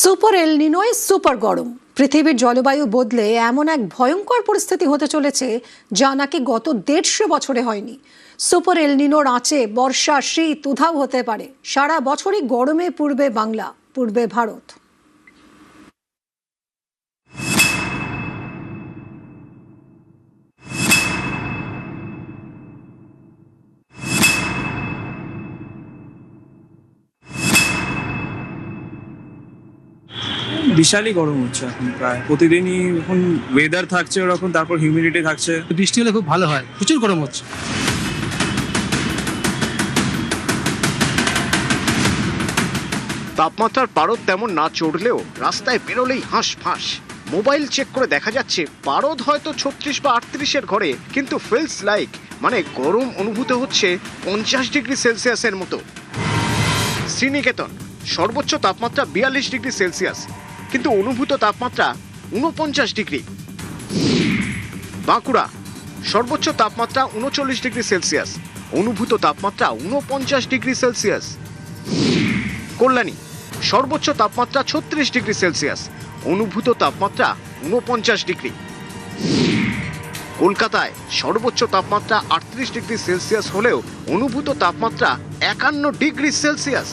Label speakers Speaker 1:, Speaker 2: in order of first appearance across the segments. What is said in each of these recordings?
Speaker 1: Super এল নিনোয় super গরম। পৃথিবীর জলবায়ু বদলে এমন এক ভয়ঙ্কর পরিস্থিতি হতে চলেছে যা নাকি গত 150 বছরে হয়নি। সুপার এল নিনোর আঁচে বর্ষা, শীত উধাও হতে পারে। সারা বছরই গরমে পূর্বে বাংলা, পূর্বে ভারত।
Speaker 2: বিশালই গরম হচ্ছে এখন, প্রায় প্রতিদিনই এখন ওয়েদার থাকছে ওরকম, তারপর হিউমিডিটি থাকছে।
Speaker 3: বৃষ্টি হলে খুব ভালো হয়, প্রচুর গরম হচ্ছে।
Speaker 4: তাপমাত্রার পারদ তেমন না চড়লেও রাস্তায় বেরোলেই হাঁসফাঁস। মোবাইল চেক করে দেখা যাচ্ছে পারদ হয়তো 36 বা 38-এর ঘরে, কিন্তু ফিলস লাইক মানে গরম অনুভূত হচ্ছে 50 ডিগ্রি সেলসিয়াসের মতো। শ্রীনিকেতন সর্বোচ্চ তাপমাত্রা 42 ডিগ্রি সেলসিয়াস, কিন্তু অনুভূত তাপমাত্রা 49 ডিগ্রি। বাঁকুড়া সর্বোচ্চ তাপমাত্রা 39 ডিগ্রি সেলসিয়াস, অনুভূত তাপমাত্রা 49 ডিগ্রি সেলসিয়াস। কল্যাণী সর্বোচ্চ তাপমাত্রা 36 ডিগ্রি সেলসিয়াস, অনুভূত তাপমাত্রা 49 ডিগ্রি। কলকাতায় সর্বোচ্চ তাপমাত্রা 38 ডিগ্রি সেলসিয়াস হলেও অনুভূত তাপমাত্রা 51 ডিগ্রি সেলসিয়াস।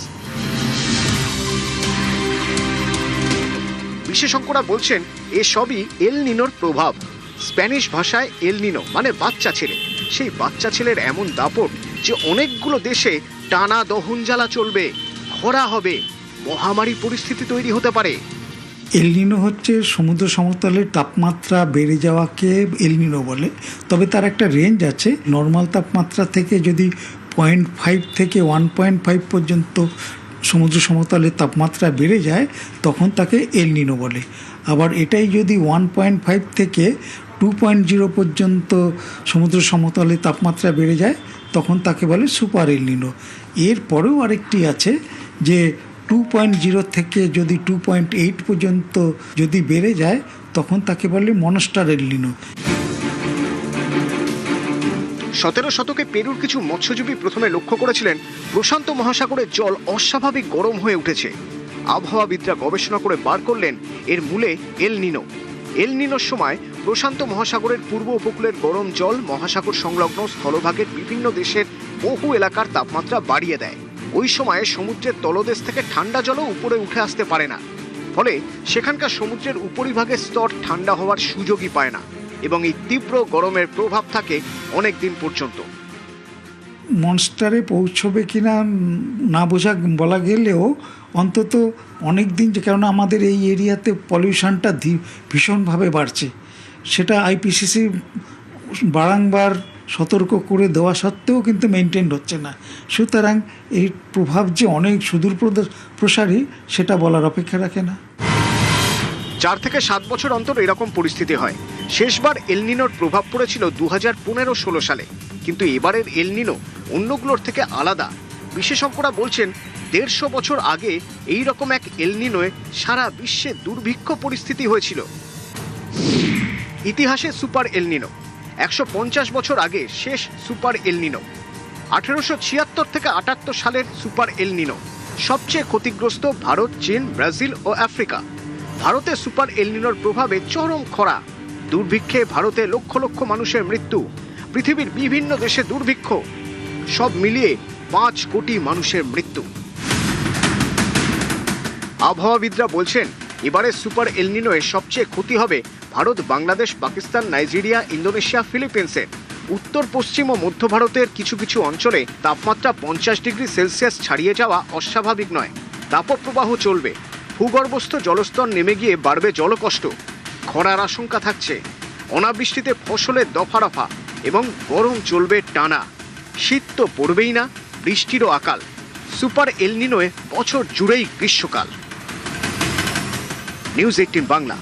Speaker 4: বিশেষজ্ঞরা বলছেন এসবই এল নিনোর প্রভাব। স্প্যানিশ ভাষায় এল নিনো মানে বাচ্চা ছেলে। সেই বাচ্চা ছেলের এমন দাপট যে অনেকগুলো দেশে টানা দহন জ্বালা চলবে, খরা হবে, মহামারী পরিস্থিতি তৈরি হতে পারে।
Speaker 5: এল নিনো হচ্ছে সমুদ্র সমতলের তাপমাত্রা বেড়ে যাওয়াকে এল নিনো বলে। তবে তার একটা রেঞ্জ আছে। নর্মাল তাপমাত্রা থেকে যদি 0.5 থেকে 1.5 পর্যন্ত সমুদ্র সমতলের তাপমাত্রা বেড়ে যায় তখন তাকে এল নিনো বলে। আবার এটাই যদি 1.5 থেকে 2.0 পর্যন্ত সমুদ্র সমতলের তাপমাত্রা বেড়ে যায় তখন তাকে বলে সুপার এল নিনো। এর পরেও আরেকটি আছে যে 2.0 থেকে যদি 2.8 পর্যন্ত যদি বেড়ে যায় তখন তাকে বলে মনস্টার এল নিনো।
Speaker 4: 17 শতকে পেরুর কিছু মৎস্যজীবী প্রথমে লক্ষ্য করেছিলেন প্রশান্ত মহাসাগরের জল অস্বাভাবিক গরম হয়ে উঠেছে। আবহাওয়াবিদরা গবেষণা করে বার করলেন এর মূলে এল নিনো। এল নিনোর সময় প্রশান্ত মহাসাগরের পূর্ব উপকূলের গরম জল মহাসাগর সংলগ্ন স্থলভাগের বিভিন্ন দেশের বহু এলাকার তাপমাত্রা বাড়িয়ে দেয়। ওই সময়ে সমুদ্রের তলদেশ থেকে ঠান্ডা জলও উপরে উঠে আসতে পারে না, ফলে সেখানকার সমুদ্রের উপরিভাগের স্তর ঠান্ডা হওয়ার সুযোগই পায় না এবং এই তীব্র গরমের প্রভাব থাকে অনেক দিন পর্যন্ত।
Speaker 5: মনস্টারে পৌঁছবে কিনা না বোঝা বলা গেলেও অন্তত অনেক দিন, কেননা আমাদের এই এরিয়াতে পলিউশনটা ভীষণভাবে বাড়ছে। সেটা আইপিসিসি বারংবার সতর্ক করে দেওয়া সত্ত্বেও কিন্তু মেনটেন হচ্ছে না। সুতরাং এই প্রভাব যে অনেক সুদূর প্রসারী সেটা বলার অপেক্ষা রাখে না।
Speaker 4: 4 থেকে 7 বছর অন্তর এরকম পরিস্থিতি হয়। শেষবার এল নিনোর প্রভাব পড়েছিল 2015-16 সালে, কিন্তু এবারের এল নিনো অন্যগুলোর থেকে আলাদা। বিশেষজ্ঞরা বলছেন 150 বছর আগে এই রকম এক এল নিনোয় সারা বিশ্বে দুর্ভিক্ষ পরিস্থিতি হয়েছিল। ইতিহাসে সুপার এল নিনো 150 বছর আগে শেষ সুপার এল নিনো। 1876 থেকে 78 সালের সুপার এল নিনো। সবচেয়ে ক্ষতিগ্রস্ত ভারত, চীন, ব্রাজিল ও আফ্রিকা। ভারতে সুপার এল নিনোর প্রভাবে চরম খরা, দুর্ভিক্ষে ভারতে লক্ষ লক্ষ মানুষের মৃত্যু, পৃথিবীর বিভিন্ন দেশে দুর্ভিক্ষ, সব মিলিয়ে 5 কোটি মানুষের মৃত্যু। আবহাওয়াবিদরা বলছেন এবারে সুপার এল নিনোয় সবচেয়ে ক্ষতি হবে ভারত, বাংলাদেশ, পাকিস্তান, নাইজেরিয়া, ইন্দোনেশিয়া, ফিলিপিন্সের। উত্তর পশ্চিম ও মধ্য ভারতের কিছু কিছু অঞ্চলে তাপমাত্রা 50 ডিগ্রি সেলসিয়াস ছাড়িয়ে যাওয়া অস্বাভাবিক নয়। তাপপ্রবাহ চলবে, ভূগর্ভস্থ জলস্তর নেমে গিয়ে বাড়বে জলকষ্ট, খরার আশঙ্কা থাকছে, অনাবৃষ্টিতে ফসলের দফারফা এবং গরম চলবে টানা। শীত তো পড়বেই না, বৃষ্টিরও আকাল। সুপার এল নিনোয় বছর জুড়েই গ্রীষ্মকাল। নিউজ 18 বাংলা।